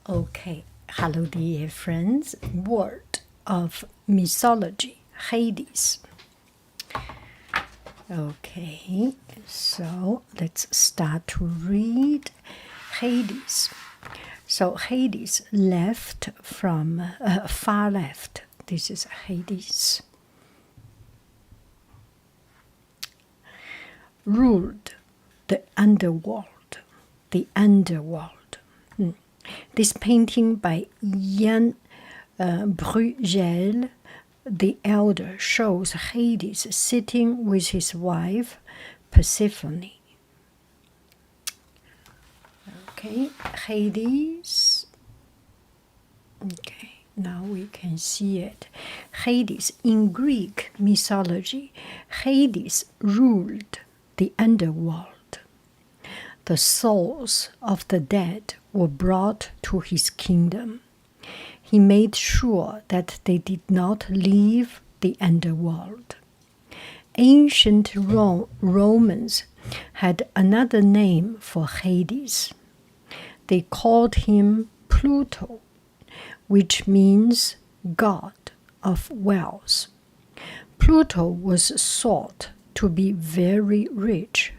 Okay, hello dear friends. Word of mythology, Hades. Okay, so let's start to read Hades. So Hades left from far left. This is Hades. Ruled the underworld. The underworld. This painting by Jan Bruegel the Elder shows Hades sitting with his wife Persephone. Okay, Hades. Okay, now we can see it. Hades, in Greek mythology, Hades ruled the underworld. The souls of the dead were brought to his kingdom. He made sure that they did not leave the underworld. Ancient Romans had another name for Hades. They called him Pluto, which means god of wealth. Pluto was thought to be very rich.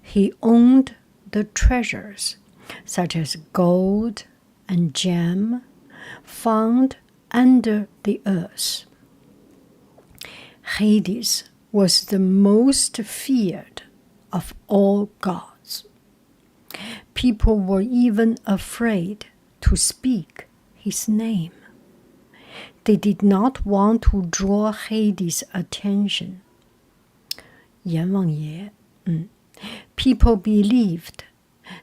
He owned the treasures such as gold and gem found under the earth. Hades was the most feared of all gods. People were even afraid to speak his name. They did not want to draw Hades' attention. 阎王爷, People believed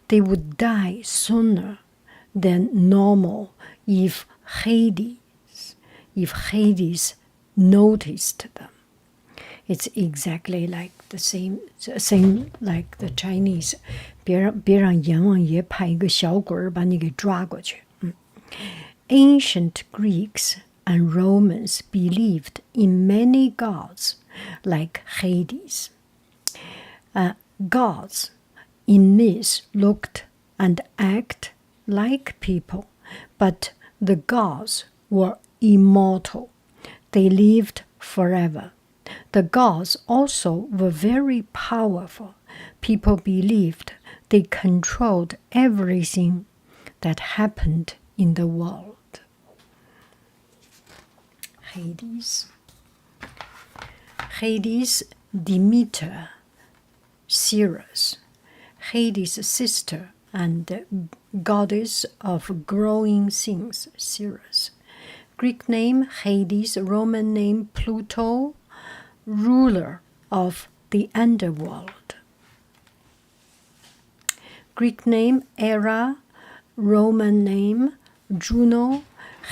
they would die sooner than normal if Hades noticed them. It's exactly like the same like the Chinese. 别让阎王爷派一个小鬼儿把你给抓过去。Ancient Greeks and Romans believed in many gods like Hades. Gods in myths looked and acted like people, but the gods were immortal. They lived forever. The gods also were very powerful. People believed they controlled everything that happened in the world. Hades. Hades, Demeter, Ceres, Hades' sister and goddess of growing things, Ceres. Greek name Hades, Roman name Pluto, ruler of the underworld. Greek name Hera, Roman name Juno,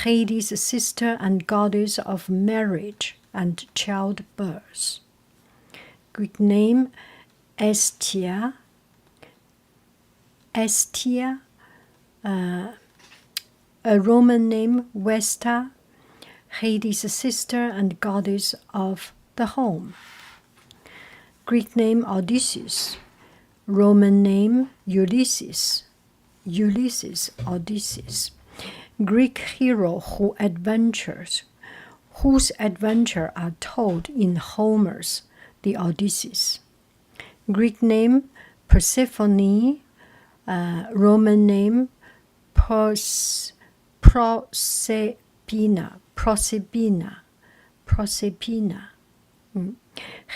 Hades' sister and goddess of marriage and childbirth. Greek name Hestia, a Roman name Vesta, Hades' sister and goddess of the home. Greek name Odysseus, Roman name Ulysses, Odysseus. Greek hero whose adventures are told in Homer's The Odyssey. Greek name Persephone, Roman name Proserpina,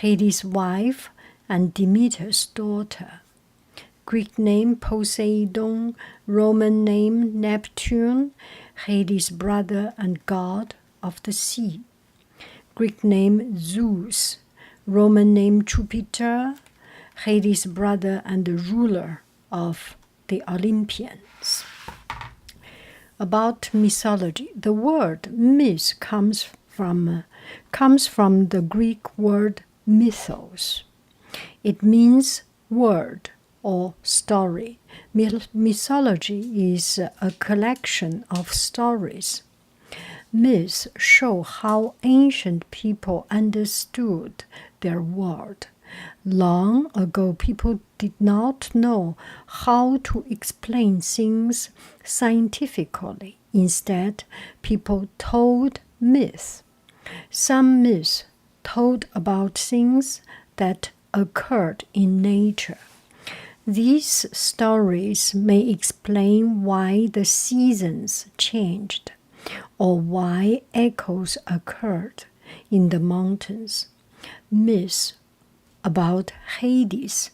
Hades' wife and Demeter's daughter. Greek name Poseidon, Roman name Neptune, Hades' brother and god of the sea. Greek name Zeus, Roman name Jupiter, Hades' brother and the ruler of the Olympians. About mythology, the word myth comes from the Greek word mythos. It means word or story. Mythology is a collection of stories. Myths show how ancient people understood their world. Long ago, people did not know how to explain things scientifically. Instead, people told myths. Some myths told about things that occurred in nature. These stories may explain why the seasons changed or why echoes occurred in the mountains. Myths about Hades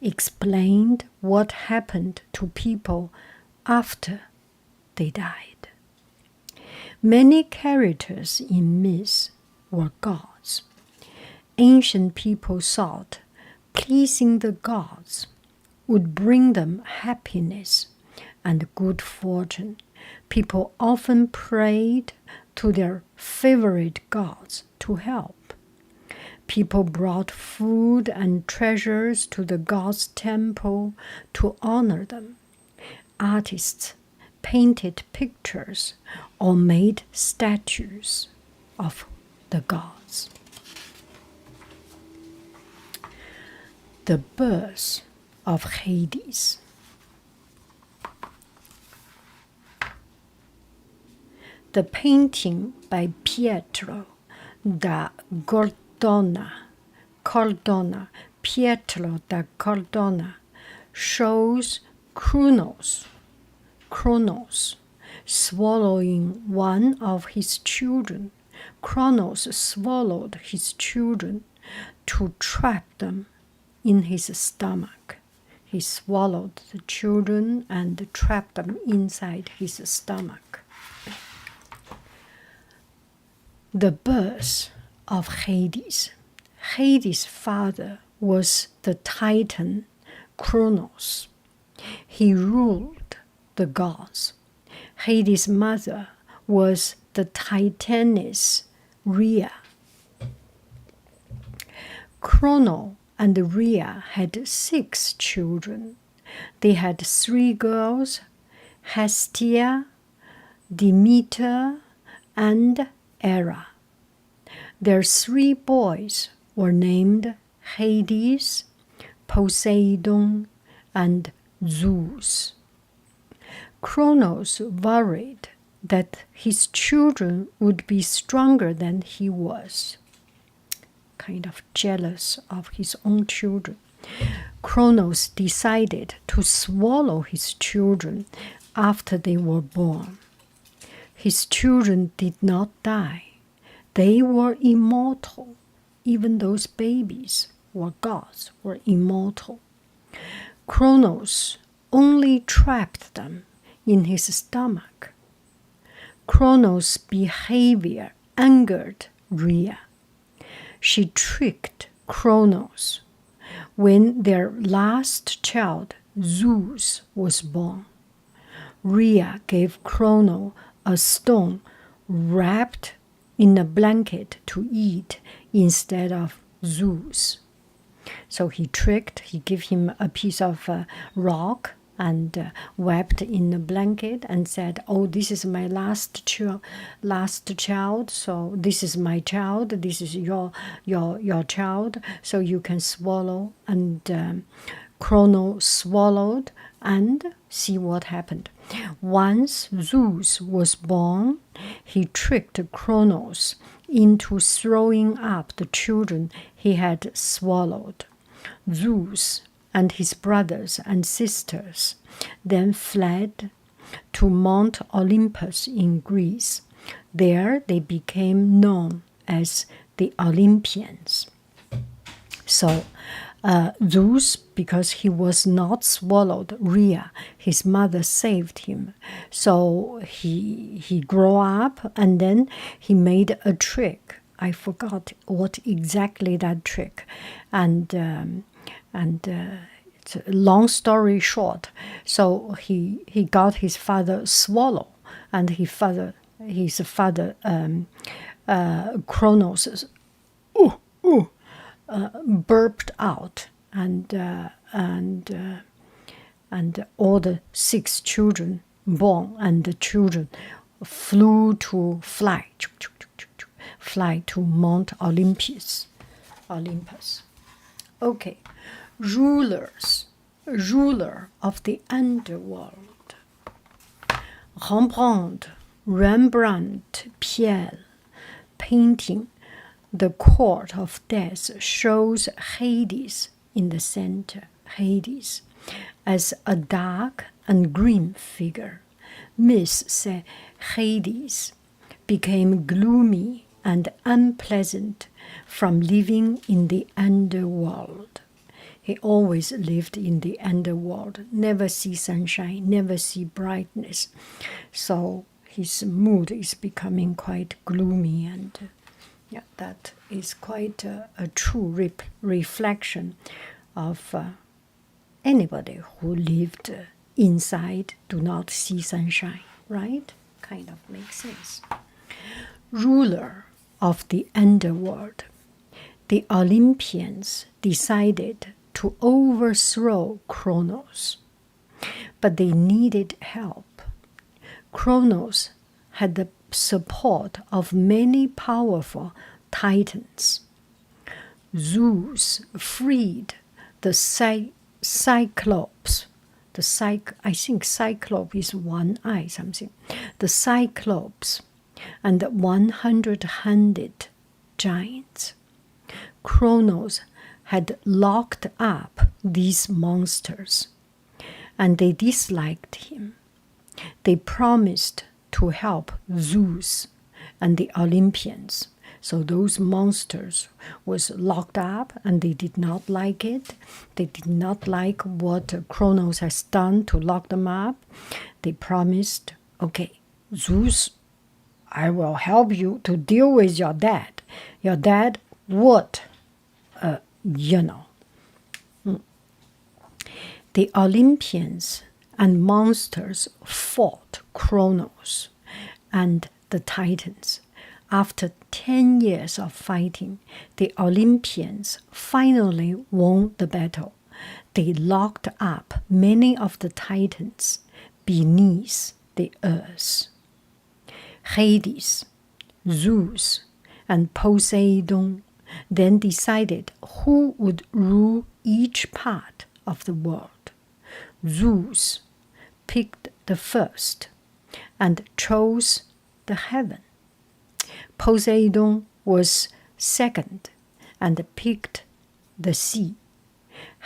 explained what happened to people after they died. Many characters in myths were gods. Ancient people thought pleasing the gods would bring them happiness and good fortune. People often prayed to their favorite gods to help. People brought food and treasures to the gods' temple to honor them. Artists painted pictures or made statues of the gods. The birth of Hades. The painting by Pietro da Cardona, Pietro da Cardona, shows Kronos swallowing one of his children. Kronos swallowed his children to trap them in his stomach. He swallowed the children and trapped them inside his stomach. The birth of Hades. Hades' father was the Titan Kronos. He ruled the gods. Hades' mother was the Titaness Rhea. Kronos and Rhea had 6 children. They had 3 girls, Hestia, Demeter, and Hera. Their 3 boys were named Hades, Poseidon, and Zeus. Kronos worried that his children would be stronger than he was, kind of jealous of his own children. Kronos decided to swallow his children after they were born. His children did not die. They were immortal. Even those babies or gods were immortal. Kronos only trapped them in his stomach. Kronos' behavior angered Rhea. She tricked Kronos. When their last child, Zeus, was born, Rhea gave Kronos a stone wrapped in a blanket to eat instead of Zeus. So he gave him a piece of rock and wrapped in a blanket and said, "Oh, this is my last child. So this is my child. This is your child. So you can swallow." And Kronos swallowed, and see what happened. Once Zeus was born, he tricked Kronos into throwing up the children he had swallowed. Zeus and his brothers and sisters then fled to Mount Olympus in Greece. There they became known as the Olympians. So Zeus, because he was not swallowed, Rhea, his mother, saved him. So he grew up, and then he made a trick. I forgot what exactly that trick. And it's a long story short. So he got his father swallow, and his father Kronos burped out, and all the 6 children born, and the children fly to Mount Olympus. Okay, ruler of the underworld. Rembrandt Pierre painting The Court of Death shows Hades in the center, Hades, as a dark and grim figure. Myth said Hades became gloomy and unpleasant from living in the underworld. He always lived in the underworld, never see sunshine, never see brightness. So his mood is becoming quite gloomy, and yeah, that is quite a true reflection of anybody who lived inside, do not see sunshine, right? Kind of makes sense. Ruler of the underworld, the Olympians decided to overthrow Kronos, but they needed help. Kronos had the support of many powerful titans. Zeus freed the Cyclops. I think Cyclops is one eye something. The Cyclops and the 100 giants. Kronos had locked up these monsters, and they disliked him. They promised to help Zeus and the Olympians. So those monsters was locked up, and they did not like it. They did not like what Kronos has done to lock them up. They promised, okay, Zeus, I will help you to deal with your dad. Your dad would, The Olympians and monsters fought Kronos and the Titans. After 10 years of fighting, the Olympians finally won the battle. They locked up many of the Titans beneath the earth. Hades, Zeus, and Poseidon then decided who would rule each part of the world. Zeus picked the first and chose the heaven. Poseidon was second and picked the sea.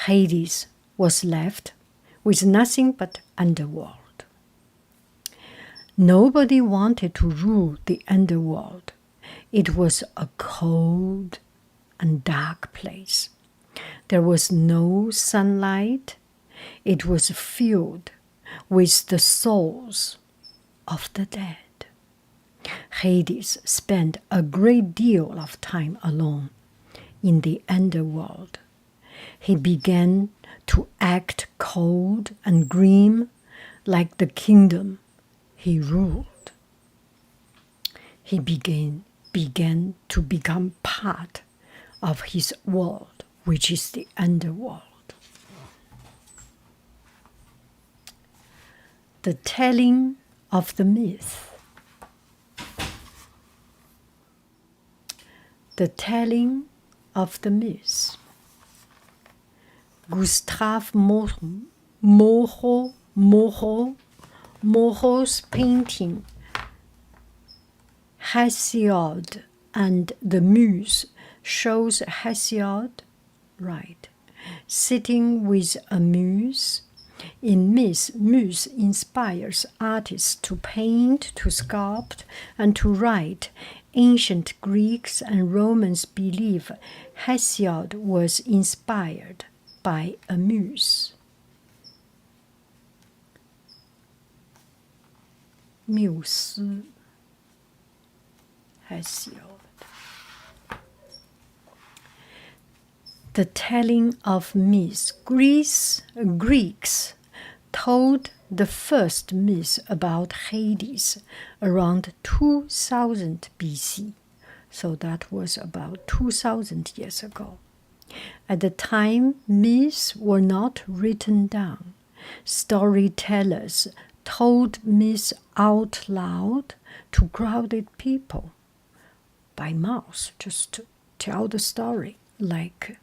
Hades was left with nothing but underworld. Nobody wanted to rule the underworld. It was a cold and dark place. There was no sunlight. It was filled with the souls of the dead. Hades spent a great deal of time alone in the underworld. He began to act cold and grim like the kingdom he ruled. He began to become part of his world, which is the underworld. The telling of the myth. The telling of the myth. Gustave Moreau's painting Hesiod and the Muse shows Hesiod, right, sitting with a muse. In myth, muse inspires artists to paint, to sculpt, and to write. Ancient Greeks and Romans believe Hesiod was inspired by a muse. Muse, Hesiod. The telling of myths. Greeks told the first myth about Hades around 2000 BC. So that was about 2000 years ago. At the time, myths were not written down. Storytellers told myths out loud to crowded people by mouth, just to tell the story like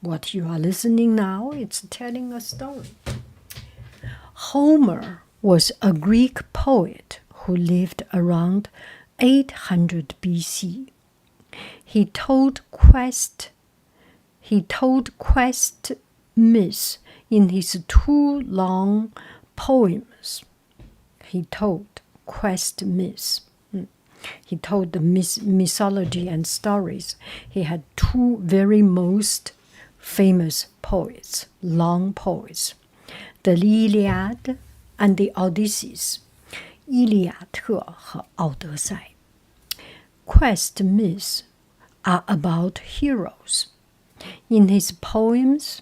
What you are listening now, it's telling a story. Homer was a Greek poet who lived around 800 BC. He told quest myths in his two long poems. He told quest myths. He told the mythology and stories. He had two very most famous poets, long poets, the Iliad and the Odyssey. 伊利亚特和奥德赛. Quest myths are about heroes. In his poems,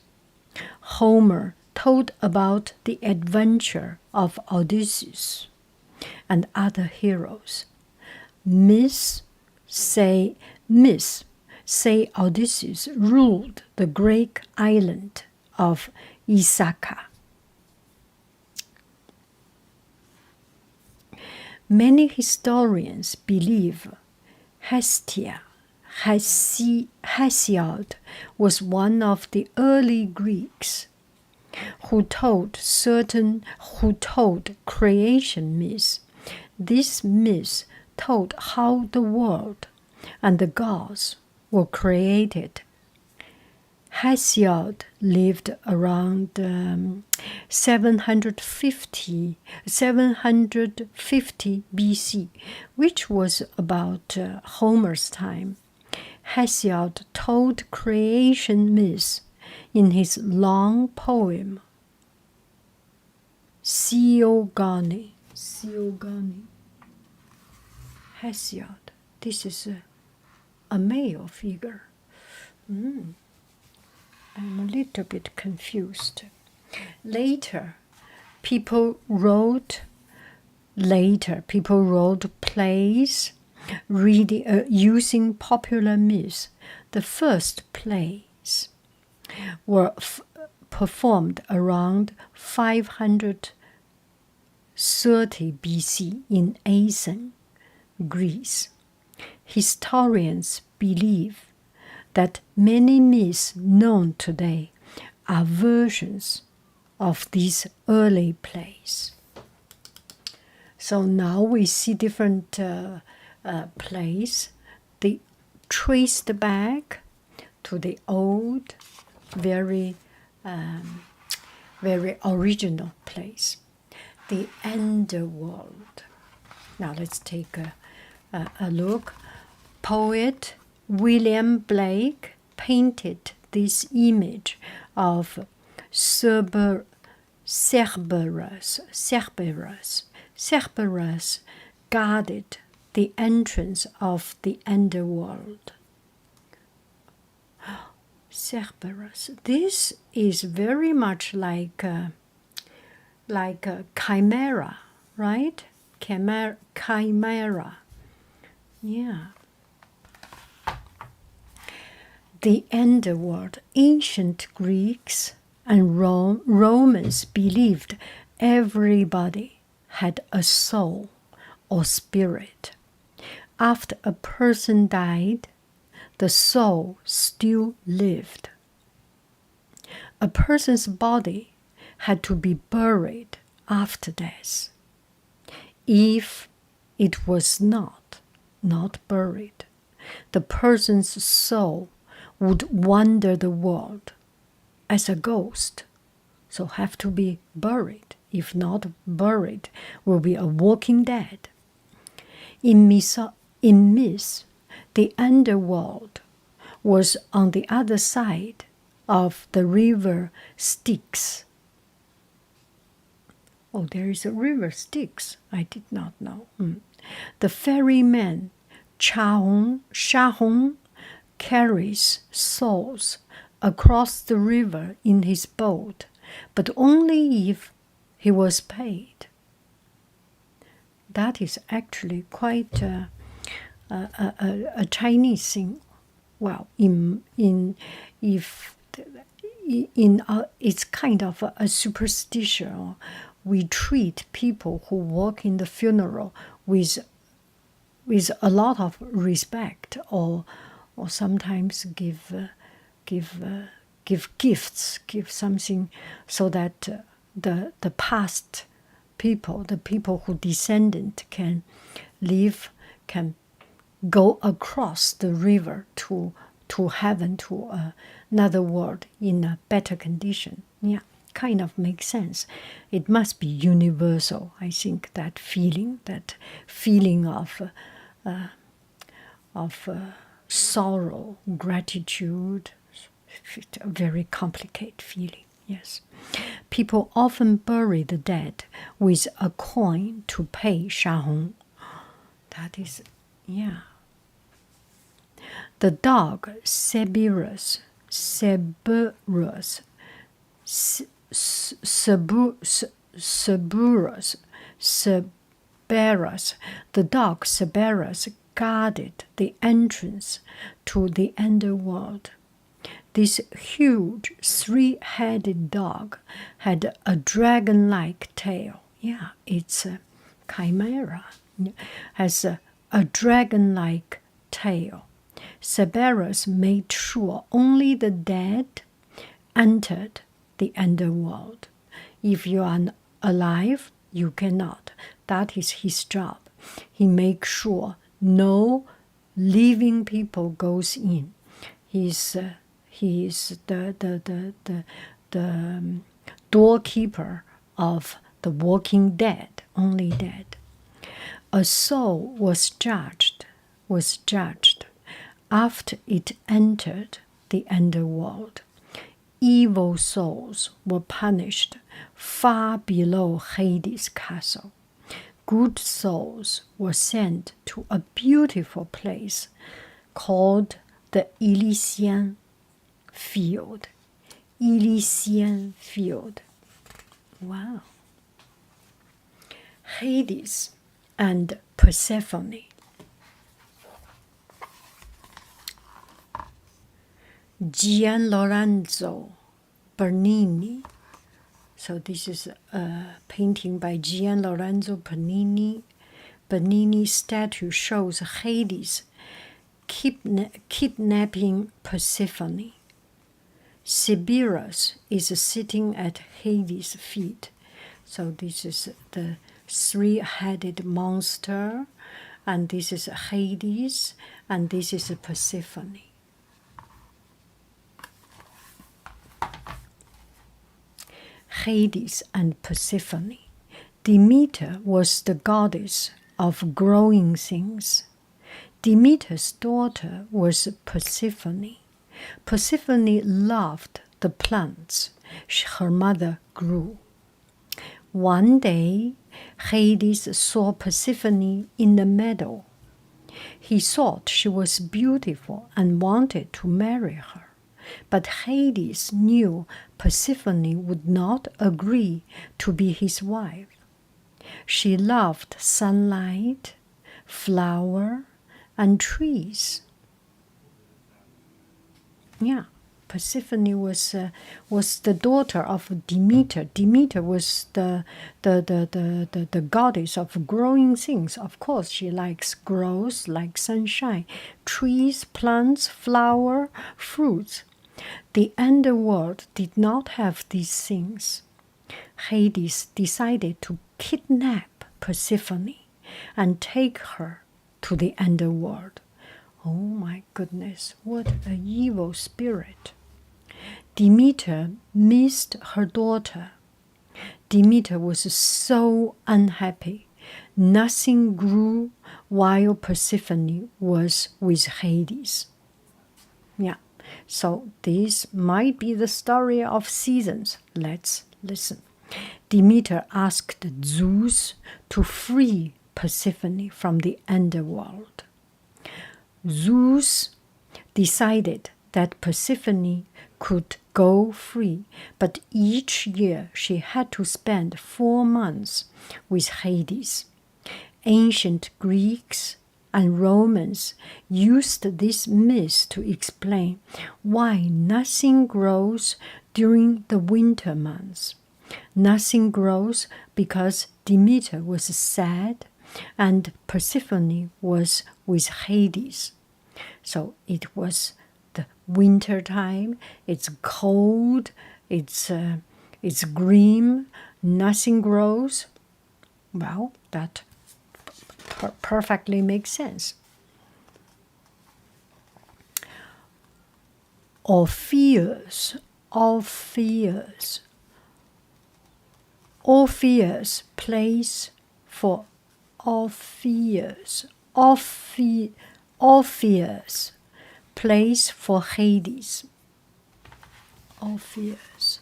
Homer told about the adventure of Odysseus and other heroes. Myths say Odysseus ruled the Greek island of Ithaca. Many historians believe Hesiod was one of the early Greeks who told creation myths. These myths told how the world and the gods were created. Hesiod lived around 750 BC, which was about Homer's time. Hesiod told creation myths in his long poem, Theogony. Hesiod. This is a male figure. I'm a little bit confused. Later, people wrote plays using popular myths. The first plays were performed around 530 BC in Athens, Greece. Historians believe that many myths known today are versions of these early plays. So now we see different plays. They traced back to the old, very original plays. The underworld. Now let's take a look. Poet William Blake painted this image of Cerberus. Cerberus guarded the entrance of the underworld. Cerberus. This is very much like a chimera, right? Chimera. Yeah. The underworld. Ancient Greeks and Romans believed everybody had a soul or spirit. After a person died, the soul still lived. A person's body had to be buried after death. If it was not buried, the person's soul would wander the world as a ghost, so have to be buried. If not buried, will be a walking dead. In myths, the underworld was on the other side of the river Styx. Oh, there is a river Styx. I did not know. The ferryman Shahon carries souls across the river in his boat, but only if he was paid. That is actually quite a Chinese thing. Well, it's kind of a superstition. We treat people who walk in the funeral with a lot of respect, or sometimes give give gifts, give something, so that the past people, the people who descendant can live, can go across the river to heaven, to another world in a better condition. Yeah, kind of makes sense. It must be universal, I think, that feeling of sorrow, gratitude, a very complicated feeling. Yes. People often bury the dead with a coin to pay Shahong. That is, yeah. The dog Cerberus, Cerberus, the dog Cerberus guarded the entrance to the underworld. This huge three-headed dog had a dragon-like tail. Yeah, it's a chimera. Has a dragon-like tail. Cerberus made sure only the dead entered the underworld. If you are alive, you cannot. That is his job. He makes sure no living people goes in. He is the doorkeeper of the walking dead, only dead. A soul was judged after it entered the underworld. Evil souls were punished far below Hades' castle. Good souls were sent to a beautiful place called the Elysian field. Elysian field. Wow. Hades and Persephone. Gian Lorenzo Bernini. So this is a painting by Gian Lorenzo Bernini. Bernini's statue shows Hades kidnapping Persephone. Cerberus is sitting at Hades' feet. So this is the three-headed monster, and this is Hades, and this is Persephone. Hades and Persephone. Demeter was the goddess of growing things. Demeter's daughter was Persephone. Persephone loved the plants her mother grew. One day, Hades saw Persephone in the meadow. He thought she was beautiful and wanted to marry her. But Hades knew Persephone would not agree to be his wife. She loved sunlight, flower, and trees. Yeah, Persephone was the daughter of Demeter. Demeter was the goddess of growing things. Of course, she likes growth, like sunshine, trees, plants, flower, fruits. The underworld did not have these things. Hades decided to kidnap Persephone and take her to the underworld. Oh my goodness, what an evil spirit. Demeter missed her daughter. Demeter was so unhappy. Nothing grew while Persephone was with Hades. Yeah, so this might be the story of seasons. Let's listen. Demeter asked Zeus to free Persephone from the underworld. Zeus decided that Persephone could go free, but each year she had to spend 4 months with Hades. Ancient Greeks and Romans used this myth to explain why nothing grows during the winter months. Nothing grows because Demeter was sad and Persephone was with Hades. So it was the winter time, it's cold, it's green, nothing grows. Well, that perfectly makes sense. Orpheus, place for Orpheus, Orpheus, place for Hades. Orpheus.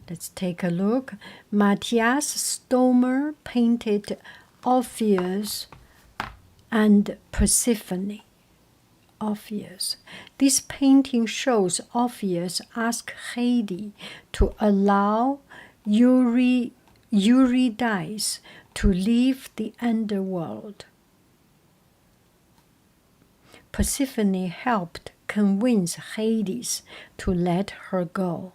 Let's take a look. Matthias Stomer painted Orpheus and Persephone. Orpheus. This painting shows Orpheus ask Hades to allow Eurydice to leave the underworld. Persephone helped convince Hades to let her go.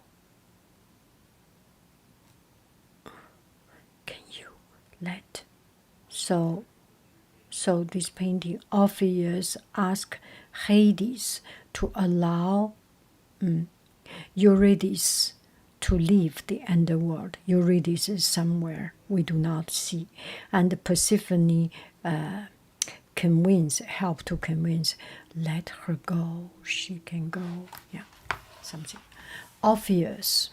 Can you let? So this painting, Orpheus asked Hades to allow Eurydice to leave the underworld. Eurydice is somewhere we do not see. And Persephone help to convince, let her go, she can go. Yeah, something. Orpheus.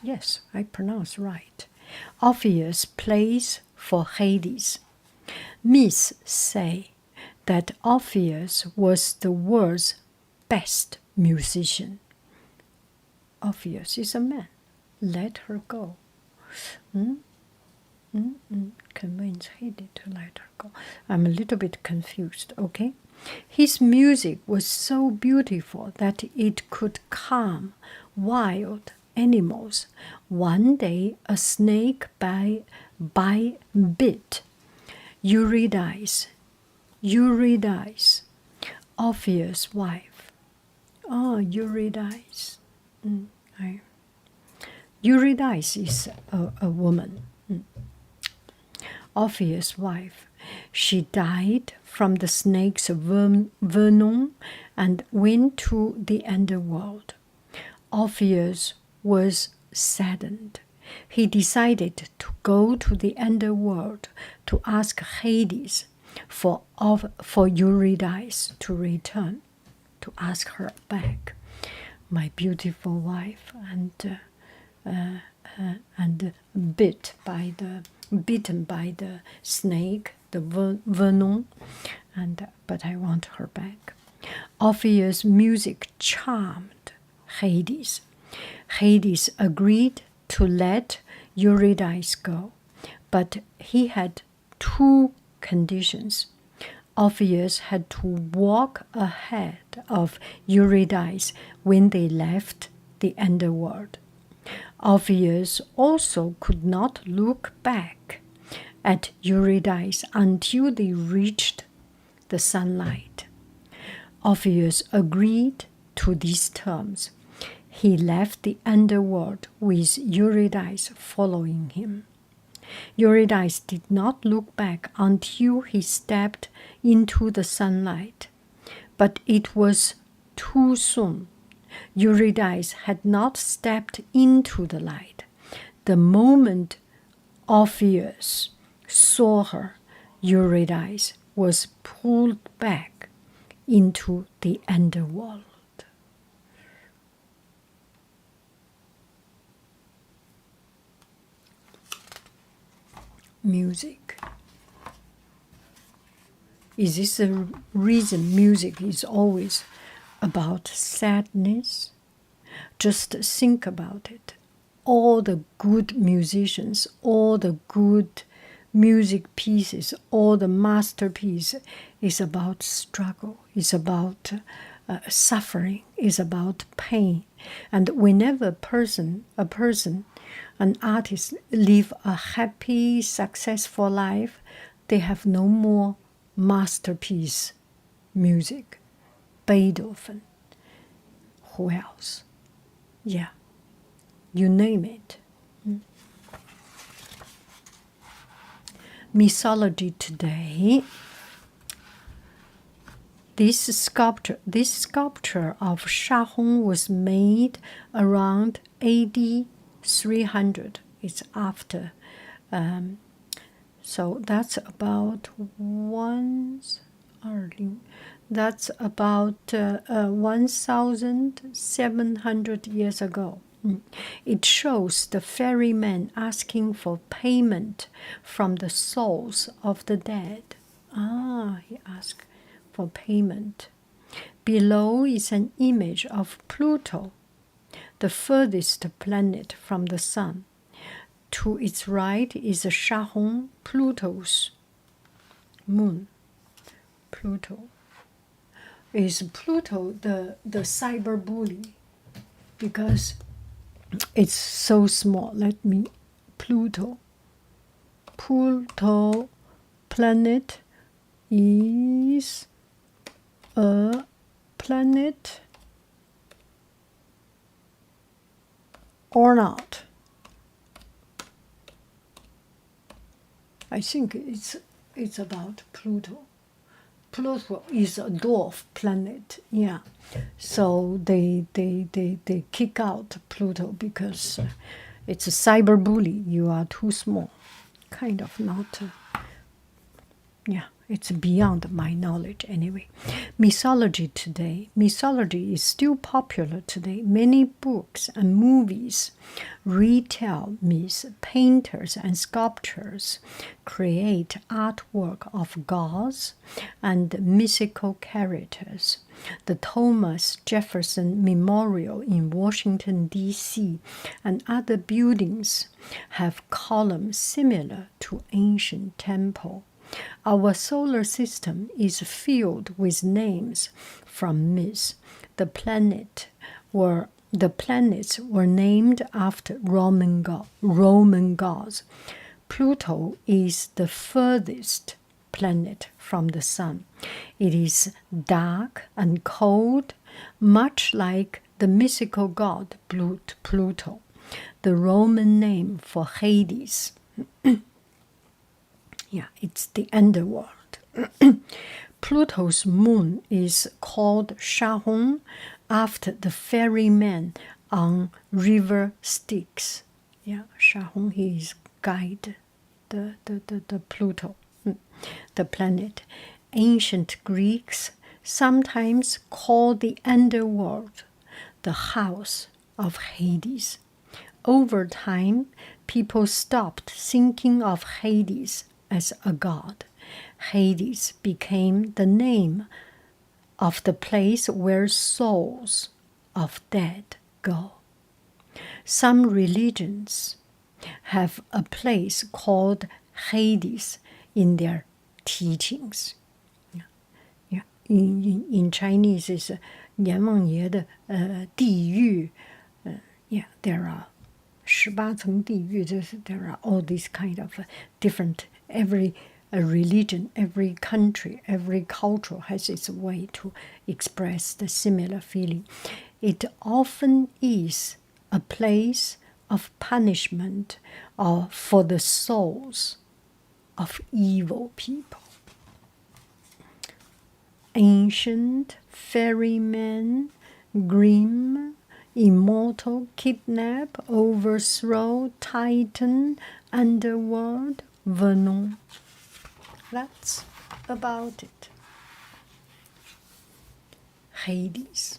Yes, I pronounce right. Orpheus plays for Hades. Myths say that Orpheus was the world's best musician. Orpheus is a man. Let her go. Convince Hades to let her go. I'm a little bit confused, okay? His music was so beautiful that it could calm wild animals. One day, a snake bit Eurydice, Orpheus' wife. Oh, Eurydice. Eurydice is a woman. Orpheus' wife. She died from the snake's venom and went to the underworld. Orpheus was saddened. He decided to go to the underworld to ask Hades for Eurydice to return, to ask her back. My beautiful wife, and bitten by the snake, the venom, but I want her back. Orpheus' music charmed Hades. Hades agreed to let Eurydice go, but he had two conditions. Orpheus had to walk ahead of Eurydice when they left the underworld. Orpheus also could not look back at Eurydice until they reached the sunlight. Orpheus agreed to these terms. He left the underworld with Eurydice following him. Eurydice did not look back until he stepped into the sunlight, but it was too soon. Eurydice had not stepped into the light. The moment Orpheus saw her, Eurydice was pulled back into the underworld. Music. Is this the reason music is always about sadness? Just think about it. All the good musicians, all the good music pieces, all the masterpiece is about struggle, is about suffering, is about pain. And whenever an artist live a happy, successful life, they have no more masterpiece music. Beethoven. Who else? Yeah, you name it. Mythology today. This sculpture of Shahong was made around AD 300. It's after. So that's about that's about 1,700 years ago. It shows the ferryman asking for payment from the souls of the dead. He asked for payment. Below is an image of Pluto, the furthest planet from the sun. To its right is Shahong, Pluto's moon. Pluto. Is Pluto the cyber bully? Because it's so small. Let me. Pluto planet is a planet or not? I think it's about Pluto. Pluto is a dwarf planet, yeah. So they kick out Pluto because it's a cyber bully. You are too small. Kind of not. Yeah, it's beyond my knowledge anyway. Mythology today. Mythology is still popular today. Many books and movies retell myths. Painters and sculptors create artwork of gods and mythical characters. The Thomas Jefferson Memorial in Washington, D.C. and other buildings have columns similar to ancient temple. Our solar system is filled with names from myths. The planets were named after Roman gods. Pluto is the furthest planet from the sun. It is dark and cold, much like the mythical god Pluto, the Roman name for Hades. Yeah, it's the underworld. Pluto's moon is called Shahong after the ferryman on river Styx. Yeah, Shahong, he is guide the Pluto, the planet. Ancient Greeks sometimes called the underworld the house of Hades. Over time, people stopped thinking of Hades as a god. Hades became the name of the place where souls of dead go. Some religions have a place called Hades in their teachings. Yeah. In Chinese, it's 阎王爷的地狱. Yeah, there are 18层地狱. There are all these kind of different. Every religion, every country, every culture has its way to express the similar feeling. It often is a place of punishment for the souls of evil people. Ancient, ferryman, grim, immortal, kidnap, overthrow, titan, underworld, Vernon. That's about it. Hades.